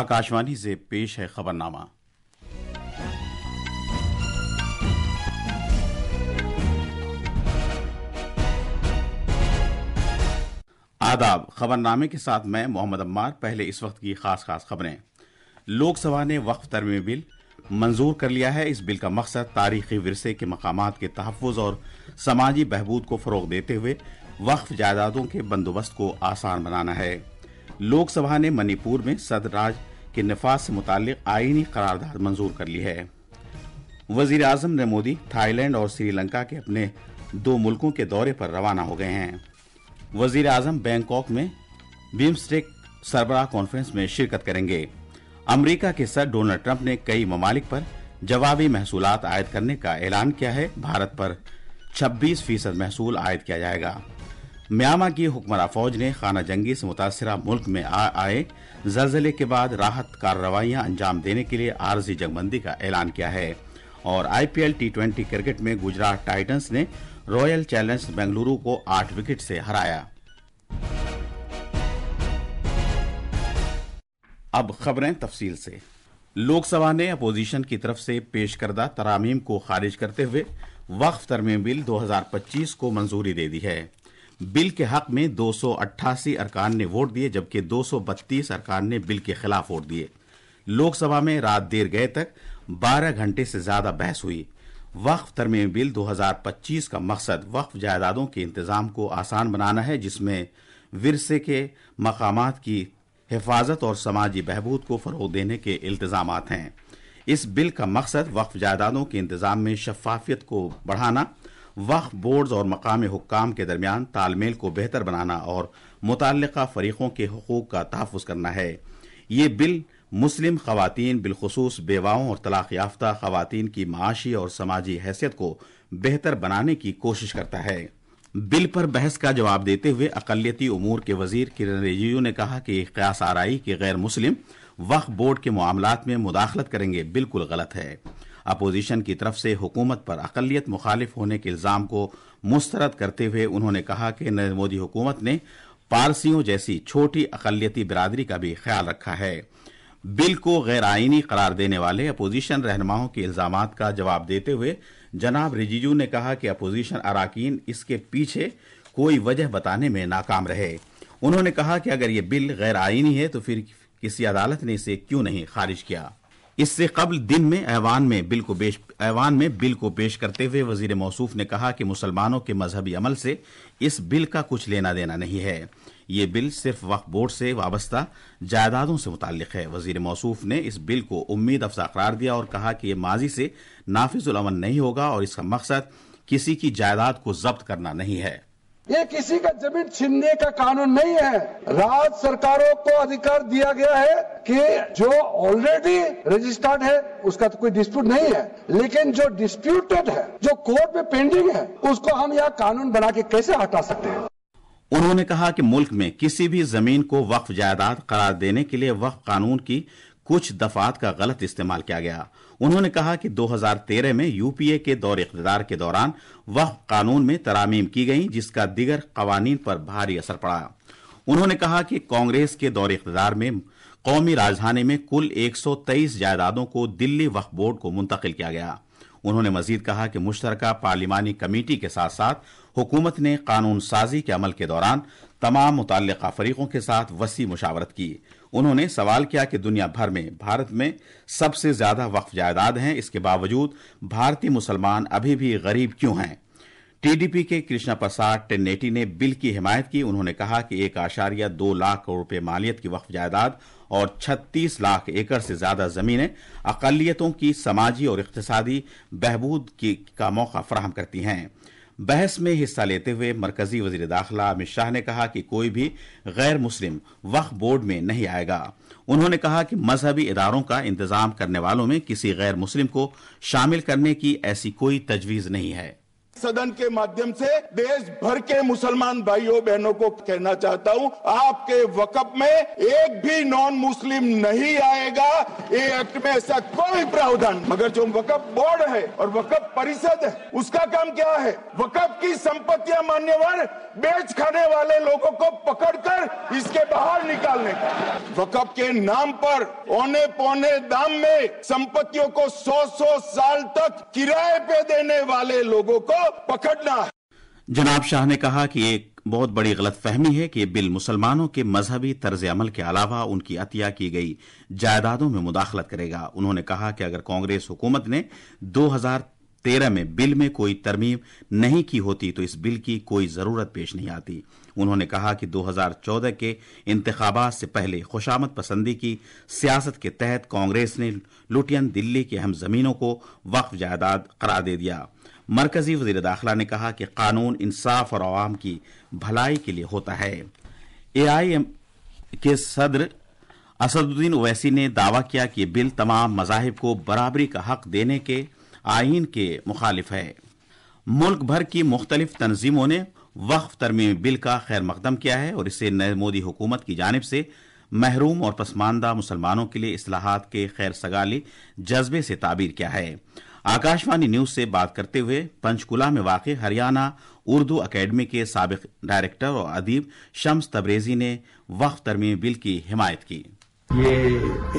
आकाशवाणी से पेश है खबरनामा। आदाब। खबरनामे के साथ मैं मोहम्मद अम्मार। पहले इस वक्त की खास खबरें। लोकसभा ने वक्फ तरमीमी बिल मंजूर कर लिया है। इस बिल का मकसद तारीखी विरसे के मकामात के तहफ़्फ़ुज़ और समाजी बहबूद को फ़रोग़ देते हुए वक्फ जायदादों के बंदोबस्त को आसान बनाना है। लोकसभा ने मणिपुर में सदराज के नफाज से मुताल्लिक़ आईनी करारदाद मंजूर कर ली है। वज़ीर आज़म नरेंद्र मोदी थाईलैंड और श्रीलंका के अपने 2 मुल्कों के दौरे पर रवाना हो गए हैं। वज़ीर आज़म बैंकॉक में बिम्स्टेक सरबराह कॉन्फ्रेंस में शिरकत करेंगे। अमेरिका के सदर डोनाल्ड ट्रंप ने कई ममालिक पर जवाबी महसूलात आयद करने का ऐलान किया है। भारत पर 26% महसूल आयद किया जाएगा। म्यांमार की हुक्मरान फौज ने खाना जंगी से मुतासरा मुल्क में आए ज़लज़ले के बाद राहत कार्रवाइयां अंजाम देने के लिए आरजी जंगबंदी का ऐलान किया है। और IPL T20 क्रिकेट में गुजरात टाइटंस ने रॉयल चैलेंजर्स बेंगलुरु को 8 विकेट से हराया। अब खबरें तफसील से। लोकसभा ने अपोजिशन की तरफ से पेश करदा तरामीम को खारिज करते हुए वक्फ तरमीम बिल 2025 को मंजूरी दे दी है। बिल के हक में 288 अरकान ने वोट दिए, जबकि 232 अरकान ने बिल के खिलाफ वोट दिए। लोकसभा में रात देर गए तक 12 घंटे से ज्यादा बहस हुई। वक्फ तरमीम बिल 2025 का मकसद वक्फ जायदादों के इंतजाम को आसान बनाना है, जिसमें विरसे के मकामात की हिफाजत और समाजी बहबूद को फरोग़ देने के इल्तिजामात हैं। इस बिल का मकसद वक्फ जायदादों के इंतजाम में शफ़ाफ़ियत को बढ़ाना, वक्फ बोर्ड्स और मकामी हुक्काम के दरमियान तालमेल को बेहतर बनाना और मुतल्लिक़ा फ़रीक़ों के हुकूक़ का तहफ़्फ़ुज़ करना है। ये बिल मुस्लिम ख़वातीन, बिलख़ुसूस बेवाओं और तलाक़ याफ्ता ख़वातीन की माशी और समाजी हैसियत को बेहतर बनाने की कोशिश करता है। बिल पर बहस का जवाब देते हुए अक़लियती उमूर के वज़ीर किरण रिजिजू ने कहा कि क़यास आराई के गैर मुस्लिम वक्फ बोर्ड के मामलात में मुदाखलत करेंगे बिल्कुल गलत है। अपोजिशन की तरफ से हुकूमत पर अक़लियत मुखालिफ होने के इल्ज़ाम को मुस्तरद करते हुए उन्होंने कहा कि नरेंद्र मोदी हुकूमत ने पारसियों जैसी छोटी अक़लियती बिरादरी का भी ख्याल रखा है। बिल को गैर आईनी करार देने वाले अपोजिशन रहनुमाओं के इल्जामात का जवाब देते हुए जनाब रिजिजू ने कहा कि अपोजिशन अराकीन इसके पीछे कोई वजह बताने में नाकाम रहे। उन्होंने कहा कि अगर ये बिल गैर आईनी है तो फिर किसी अदालत ने इसे क्यों नहीं खारिज किया। इससे कबल दिन में ऐवान में बिल को पेश करते हुए वजीर मौसूफ ने कहा कि मुसलमानों के मजहबी अमल से इस बिल का कुछ लेना देना नहीं है। ये बिल सिर्फ वक्फ बोर्ड से वाबस्ता जायदादों से मुताल्लिक है। वजीर मौसूफ ने इस बिल को उम्मीद अफजा करार दिया और कहा कि यह माजी से नाफिजुल अमल नहीं होगा और इसका मकसद किसी की जायदाद को जब्त करना नहीं है। ये किसी का जमीन छीनने का कानून नहीं है। राज्य सरकारों को अधिकार दिया गया है कि जो ऑलरेडी रजिस्टर्ड है उसका तो कोई डिस्प्यूट नहीं है, लेकिन जो डिस्प्यूटेड है, जो कोर्ट में पेंडिंग है, उसको हम यहाँ कानून बना के कैसे हटा सकते हैं। उन्होंने कहा कि मुल्क में किसी भी जमीन को वक्फ जायदाद करार देने के लिए वक्फ कानून की कुछ दफात का गलत इस्तेमाल किया गया। उन्होंने कहा कि 2013 में यूपीए के दौर इख्तियार के दौरान वक्फ कानून में तरामीम की गई, जिसका दीगर कवानीन पर भारी असर पड़ा। उन्होंने कहा कि कांग्रेस के दौर इख्तियार में कौमी राजधानी में कुल 123 जायदादों को दिल्ली वक्फ बोर्ड को मुंतकिल किया गया। उन्होंने मजीद कहा कि मुश्तरका पार्लिमानी कमेटी के साथ साथ हुकूमत ने कानून साजी के अमल के दौरान तमाम मुतल्लिका फरीकों के साथ वसी मुशावरत की। उन्होंने सवाल किया कि दुनिया भर में भारत में सबसे ज्यादा वक्फ जायदाद हैं, इसके बावजूद भारतीय मुसलमान अभी भी गरीब क्यों हैं। टीडीपी के कृष्णा प्रसाद टेन्नेटी ने बिल की हिमायत की। उन्होंने कहा कि 1.2 लाख करोड़ रुपए मालियत की वक्फ जायदाद और 36 लाख एकड़ से ज्यादा जमीनें अकलियतों की समाजी और इक्तिसादी बहबूद का मौका फराहम करती हैं। बहस में हिस्सा लेते हुए मरकजी वजीर दाखिला अमित शाह ने कहा कि कोई भी गैर मुस्लिम वक्फ बोर्ड में नहीं आएगा। उन्होंने कहा कि मजहबी इदारों का इंतजाम करने वालों में किसी गैर मुस्लिम को शामिल करने की ऐसी कोई तजवीज नहीं है। सदन के माध्यम से देश भर के मुसलमान भाइयों बहनों को कहना चाहता हूं, आपके वक़्फ में एक भी नॉन मुस्लिम नहीं आएगा। ये एक्ट में ऐसा कोई प्रावधान, मगर जो वक़्फ बोर्ड है और वक़्फ परिषद है, उसका काम क्या है? वक़्फ की संपत्तियां मान्यवर बेच खाने वाले लोगों को पकड़कर इसके बाहर निकालने का, वक़्फ के नाम पर औने पौने दाम में संपत्तियों को 100 साल तक किराए पे देने वाले लोगों को पकड़ना है। जनाब शाह ने कहा कि एक बहुत बड़ी गलतफहमी है कि ये बिल मुसलमानों के मजहबी तर्ज अमल के अलावा उनकी अतिया की गई जायदादों में मुदाखलत करेगा। उन्होंने कहा कि अगर कांग्रेस हुकूमत ने 2013 में बिल में कोई तरमीम नहीं की होती तो इस बिल की कोई जरूरत पेश नहीं आती। उन्होंने कहा कि 2014 के इंतखाबात से पहले खुशामद पसंदी की सियासत के तहत कांग्रेस ने लुटियन दिल्ली की अहम जमीनों को वक्फ जायदाद करार दे दिया। मरकजी वजीर दाखिला ने कहा कि कानून इंसाफ और आवाम की भलाई के लिए होता है। AIM के सदर असदुद्दीन ओवैसी ने दावा किया कि बिल तमाम मज़ाहिब को बराबरी का हक देने के आईन के मुखालिफ है। मुल्क भर की मुख्तलिफ तंजीमों ने वक्फ तरमीम बिल का खैर मकदम किया है और इसे नए मोदी हुकूमत की जानिब से महरूम और पसमानदा मुसलमानों के लिए इस्लाहात के खैर सगाली जज्बे से ताबीर किया है। आकाशवाणी न्यूज से बात करते हुए पंचकुला में वाक़ हरियाणा उर्दू अकेडमी के साबिक डायरेक्टर और अदीब शम्स तबरेजी ने वक्फ तरमीम बिल की हिमायत की। ये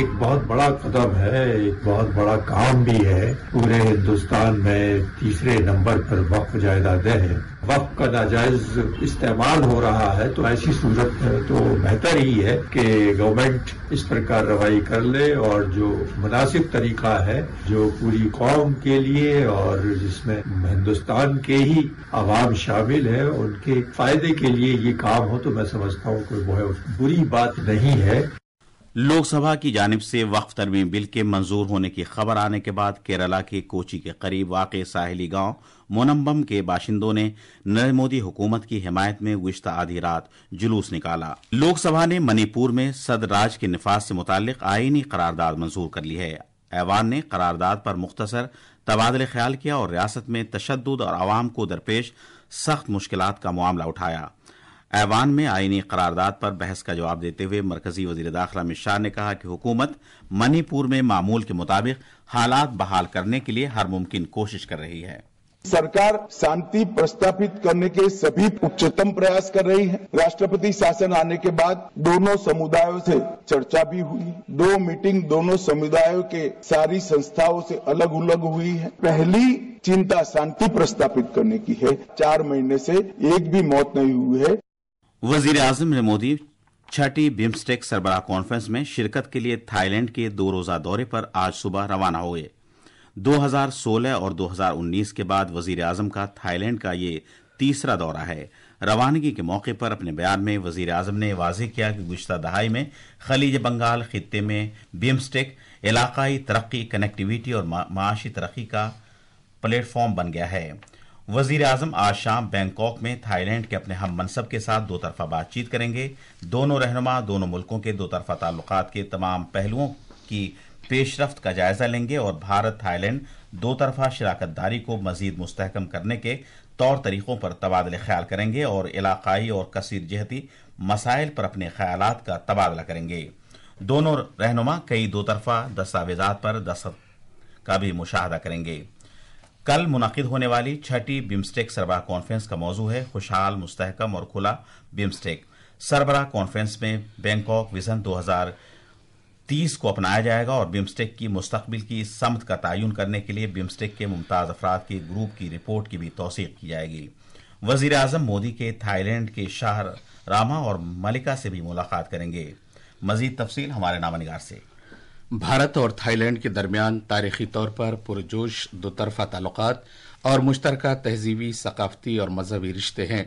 एक बहुत बड़ा कदम है, एक बहुत बड़ा काम भी है। पूरे हिंदुस्तान में तीसरे नंबर पर वक्फ जायदादें हैं। वक्फ का नाजायज इस्तेमाल हो रहा है, तो ऐसी सूरत में तो बेहतर ही है कि गवर्नमेंट इस पर कार्रवाई कर ले और जो मुनासिब तरीका है, जो पूरी कौम के लिए और जिसमें हिंदुस्तान के ही अवाम शामिल है, उनके फायदे के लिए ये काम हो, तो मैं समझता हूँ कोई बहुत बुरी बात नहीं है। लोकसभा की जानिब से वक्फ तरमीम बिल के मंजूर होने की खबर आने के बाद केरला के कोची के करीब वाक़े साहिली गांव मोनम्बम के बाशिंदों ने नरेंद्र मोदी हुकूमत की हिमायत में गुज़िश्ता आधी रात जुलूस निकाला। लोकसभा ने मणिपुर में सदराज के निफाज से मुताल्लिक आईनी करारदाद मंजूर कर ली है। ऐवान ने करारदाद पर मुख्तसर तबादले ख्याल किया और रियासत में तशद्दुद और आवाम को दरपेश सख्त मुश्किलात का मामला उठाया। ऐवान में आईनी करारदाद पर बहस का जवाब देते हुए मरकजी वजीर दाखिला अमित शाह ने कहा कि हुकूमत मणिपुर में मामूल के मुताबिक हालात बहाल करने के लिए हर मुमकिन कोशिश कर रही है। सरकार शांति प्रस्तापित करने के सभी उच्चतम प्रयास कर रही है। राष्ट्रपति शासन आने के बाद दोनों समुदायों से चर्चा भी हुई। 2 मीटिंग दोनों समुदायों के सारी संस्थाओं से अलग अलग हुई है। पहली चिंता शांति प्रस्तापित करने की है। 4 महीने से एक भी मौत नहीं हुई है। वजीर आजम नरेंद्र मोदी छठी बिम्स्टेक सरबराह कॉन्फ्रेंस में शिरकत के लिए थाईलैंड के 2 रोजा दौरे पर आज सुबह रवाना हुए। 2016 और 2019 के बाद वजीर आजम का थाईलैंड का ये तीसरा दौरा है। रवानगी के मौके पर अपने बयान में वजीर आजम ने वाज़ेह किया कि गुज़िश्ता दहाई में खलीज बंगाल खित्ते में बिम्स्टेक इलाकाई तरक्की, कनेक्टिविटी और माशी तरक्की का प्लेटफॉर्म बन गया है। वजीर आजम आज शाम बैंकॉक में थाईलैंड के अपने हम मनसब के साथ 2 तरफा बातचीत करेंगे। दोनों रहनुमा दोनों मुल्कों के 2 तरफा ताल्लुकात के तमाम पहलुओं की पेशरफ्त का जायजा लेंगे और भारत थाईलैंड 2 तरफा शराकतदारी को मजीद मुस्तहकम करने के तौर तरीकों पर तबादले ख्याल करेंगे और इलाकाई और कसीर जहती मसाइल पर अपने ख्यालात का तबादला करेंगे। दोनों रहनुमा कई 2 तरफा दस्तावेजात पर दस्तखत का भी मुशाहदा करेंगे। कल मुनक़िद होने वाली छठी बिम्स्टेक सरबराह कॉन्फ्रेंस का मौजू है खुशहाल, मुस्तहकम और खुला बिम्स्टेक। सरबराह कॉन्फ्रेंस में बैंकॉक विजन 2030 को अपनाया जाएगा और बिम्स्टेक की मुस्तकबिल की समत का तयन करने के लिए बिम्स्टेक के मुमताज़ अफराद के ग्रुप की रिपोर्ट की भी तौसीक़ की जाएगी। वज़ीर आज़म मोदी के थाईलैंड के शाह रामा और मलिका से भी मुलाकात करेंगे। मज़ीद तफसील हमारे नामानिगार से। भारत और थाईलैंड के दरमियान तारीखी तौर पर पुरजोश 2 तरफा ताल्लुकात और मुश्तरका तहजीबी, सकाफती और मजहबी रिश्ते हैं।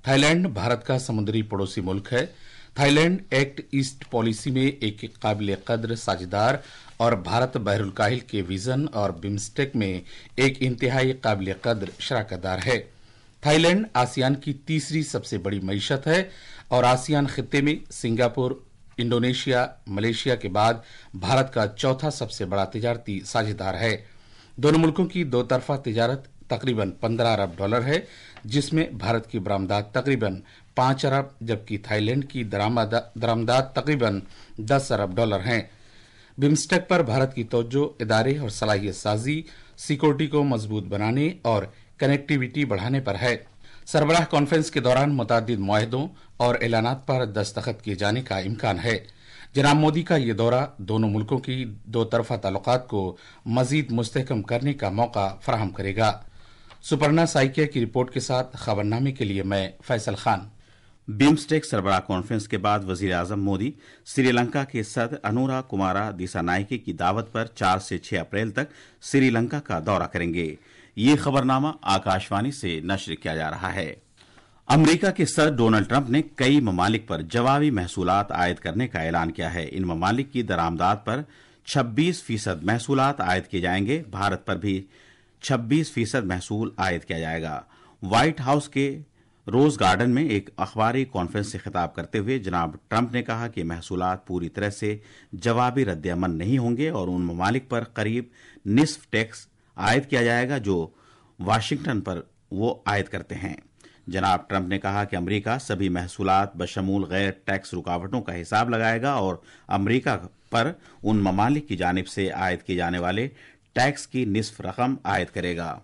थाईलैंड भारत का समुद्री पड़ोसी मुल्क है। थाईलैंड एक्ट ईस्ट पॉलिसी में एक काबिल कद्र साझेदार और भारत बहरुल काहिल के विजन और बिम्स्टेक में एक इंतहाई काबिल कद्र शराकतदार है। थाईलैंड आसियान की तीसरी सबसे बड़ी मईशत है और आसियान खित्ते में सिंगापुर, इंडोनेशिया, मलेशिया के बाद भारत का चौथा सबसे बड़ा तिजारती साझेदार है। दोनों मुल्कों की 2 तरफा तिजारत तकरीबन 15 अरब डॉलर है, जिसमें भारत की बरामदात तकरीबन 5 अरब जबकि थाईलैंड की दरामदात तकरीबन 10 अरब डॉलर हैं। बिम्स्टेक पर भारत की तवज्जो इदारे और सलाहियत साजी, सिक्योरिटी को मजबूत बनाने और कनेक्टिविटी बढ़ाने पर है। सरबराह कॉन्फ्रेंस के दौरान मुतअद्दिद मुआहदों और एलानात पर दस्तखत किए जाने का इम्कान है। जनाब मोदी का ये दौरा दोनों मुल्कों की दो तरफा ताल्लुकात को मजीद मुस्तहकम करने का मौका फराहम करेगा। सुपर्णा साइकिया की रिपोर्ट के साथ खबरनामे के लिए मैं फैसल खान। बिम्स्टेक सरबराह कॉन्फ्रेंस के बाद वजीर आजम मोदी श्रीलंका के सदर अनुरा कुमारा दिसानायके की दावत पर 4 से 6 अप्रैल तक श्रीलंका का दौरा करेंगे। ये खबरनामा आकाशवाणी से नश्र किया जा रहा है। अमेरिका के सदर डोनाल्ड ट्रंप ने कई ममालिक पर जवाबी महसूलात आयद करने का ऐलान किया है। इन ममालिक की दरामदात पर 26% महसूलात आयद किए जाएंगे। भारत पर भी 26% महसूल आयद किया जाएगा। व्हाइट हाउस के रोज गार्डन में एक अखबारी कॉन्फ्रेंस से खिताब करते हुए जनाब ट्रंप ने कहा कि महसूलात पूरी तरह से जवाबी रद्द-ए-अमल नहीं होंगे और उन ममालिक पर करीब निस्फ टैक्स आयद किया जाएगा जो वाशिंगटन पर वो आयद करते हैं। जनाब ट्रंप ने कहा कि अमेरिका सभी महसूलात बशमूल गैर टैक्स रुकावटों का हिसाब लगाएगा और अमेरिका पर उन ममालिक की जानिब से आयद किए जाने वाले टैक्स की निस्फ रकम आयद करेगा।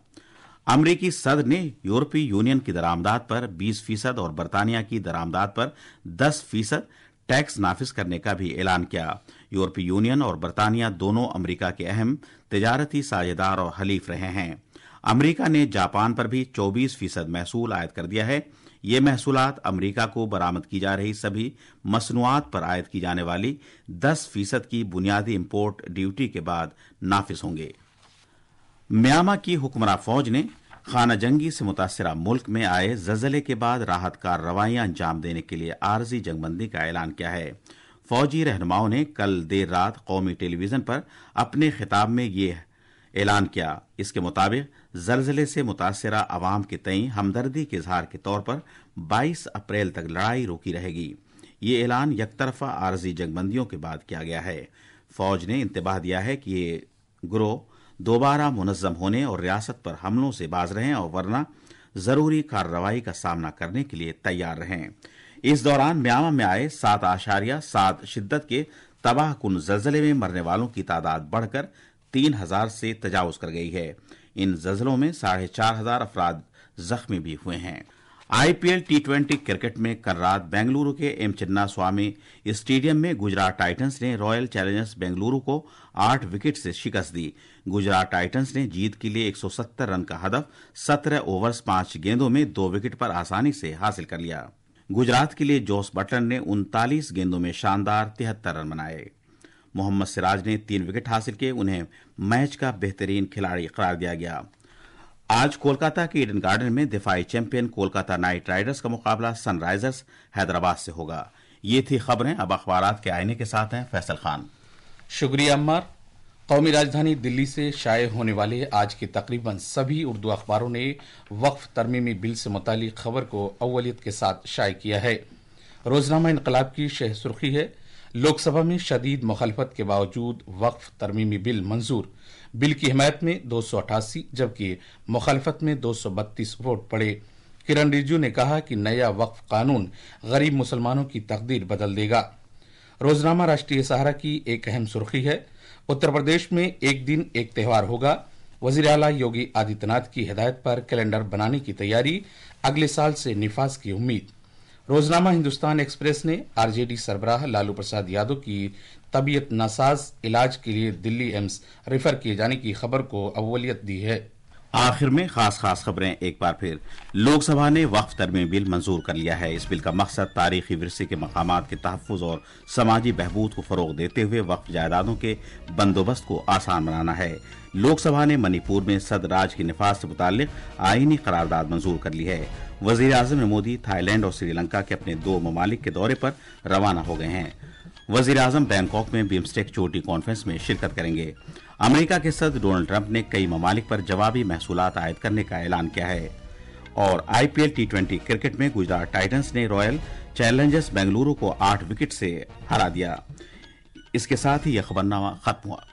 अमरीकी सदर ने यूरोपीय यूनियन की दरामदात पर 20% और बरतानिया की दरामदात पर 10% टैक्स नाफिज करने का भी ऐलान किया। यूरोपीय यूनियन और बरतानिया दोनों अमरीका के अहम तिजारती साझेदार और हलीफ रहे हैं। अमरीका ने जापान पर भी 24% महसूल आयद कर दिया है। ये महसूलात अमरीका को बरामद की जा रही सभी मसनूआत पर आयद की जाने वाली 10% की बुनियादी इम्पोर्ट ड्यूटी के बाद नाफिज होंगे। म्यांमार की हुक्मरान फौज ने खाना जंगी से मुतासरा मुल्क में आए जलजले के बाद राहत कार्रवाइयां अंजाम देने के लिए आरजी जंगबंदी का ऐलान किया है। फौजी रहनुमाओं ने कल देर रात कौमी टेलीविजन पर अपने खिताब में ये ऐलान किया। इसके मुताबिक जलजले से मुतासरा अवाम के तई हमदर्दी के इजहार के तौर पर 22 अप्रैल तक लड़ाई रोकी रहेगी। ये ऐलान यकतरफा आरजी जंगबंदियों के बाद किया गया है। फौज ने इंतबाह दिया है कि ये गिरोह दोबारा मुनज़्ज़म होने और रियासत पर हमलों से बाज रहें और वरना जरूरी कार्रवाई का सामना करने के लिए तैयार रहें। इस दौरान म्यांमार में आए 7.7 शिद्दत के तबाहकुन जलजले में मरने वालों की तादाद बढ़कर 3000 से तजावुज कर गई है। इन जलजलों में 4500 अफराद जख्मी भी हुए हैं। आईपीएल टी20 क्रिकेट में कल रात बेंगलुरु के एम चिन्ना स्वामी स्टेडियम में गुजरात टाइटंस ने रॉयल चैलेंजर्स बेंगलुरु को 8 विकेट से शिकस्त दी। गुजरात टाइटंस ने जीत के लिए 170 रन का हदफ 17 ओवर्स 5 गेंदों में 2 विकेट पर आसानी से हासिल कर लिया। गुजरात के लिए जोस बटलर ने 39 गेंदों में शानदार 73 रन बनाए। मोहम्मद सिराज ने 3 विकेट हासिल किए। उन्हें मैच का बेहतरीन खिलाड़ी करार दिया गया। आज कोलकाता के ईडन गार्डन में दिफाई चैंपियन कोलकाता नाइट राइडर्स का मुकाबला सनराइजर्स हैदराबाद से होगा। ये थी खबरें। अब अखबारात के आईने के साथ हैं फैसल खान। शुक्रिया अम्मार। कौमी राजधानी दिल्ली से शाये होने वाले आज के तकरीबन सभी उर्दू अखबारों ने वक्फ तरमीमी बिल से मुतालिक खबर को अव्वलियत के साथ शाये किया है। रोजनामा इनकलाब की शह सुर्खी है, लोकसभा में शदीद मुखालफत के बावजूद वक्फ तरमीमी बिल मंजूर। बिल की हिमायत में 288 जबकि मुखालफत में 232 वोट पड़े। किरण रिजिजू ने कहा कि नया वक्फ कानून गरीब मुसलमानों की तकदीर बदल देगा। रोजनामा राष्ट्रीय सहारा की एक अहम सुर्खी है, उत्तर प्रदेश में एक दिन एक त्यौहार होगा। वजीर आला योगी आदित्यनाथ की हिदायत पर कैलेंडर बनाने की तैयारी, अगले साल से निफाज की उम्मीद। रोजनामा हिंदुस्तान एक्सप्रेस ने आरजेडी सरबराह लालू प्रसाद यादव की तबीयत नासाज इलाज के लिए दिल्ली एम्स रेफर किए जाने की खबर को अव्वलियत दी है। आखिर में खास खबरें एक बार फिर। लोकसभा ने वक्फ तरमीमी बिल मंजूर कर लिया है। इस बिल का मकसद तारीखी विरसे के मकामात के तहफ़्फ़ुज़ और समाजी बहबूद को फरोग देते हुए वक्फ जायदादों के बंदोबस्त को आसान बनाना है। लोकसभा ने मणिपुर में सदराज की निफाज से मुताल्लिक आईनी करारदाद मंजूर कर ली है। वजीर आज़म मोदी थाईलैंड और श्रीलंका के अपने 2 ममालिक के दौरे पर रवाना हो गए हैं। वजीर आज़म बैंकॉक में बिम्स्टेक चोटी कॉन्फ्रेंस में शिरकत करेंगे। अमेरिका के सदर डोनाल्ड ट्रंप ने कई ममालिक पर जवाबी महसूलात आयद करने का ऐलान किया है। और आईपीएल टी20 क्रिकेट में गुजरात टाइटंस ने रॉयल चैलेंजर्स बेंगलुरु को 8 विकेट से हरा दिया। इसके साथ ही यह खबरनामा खत्म हुआ।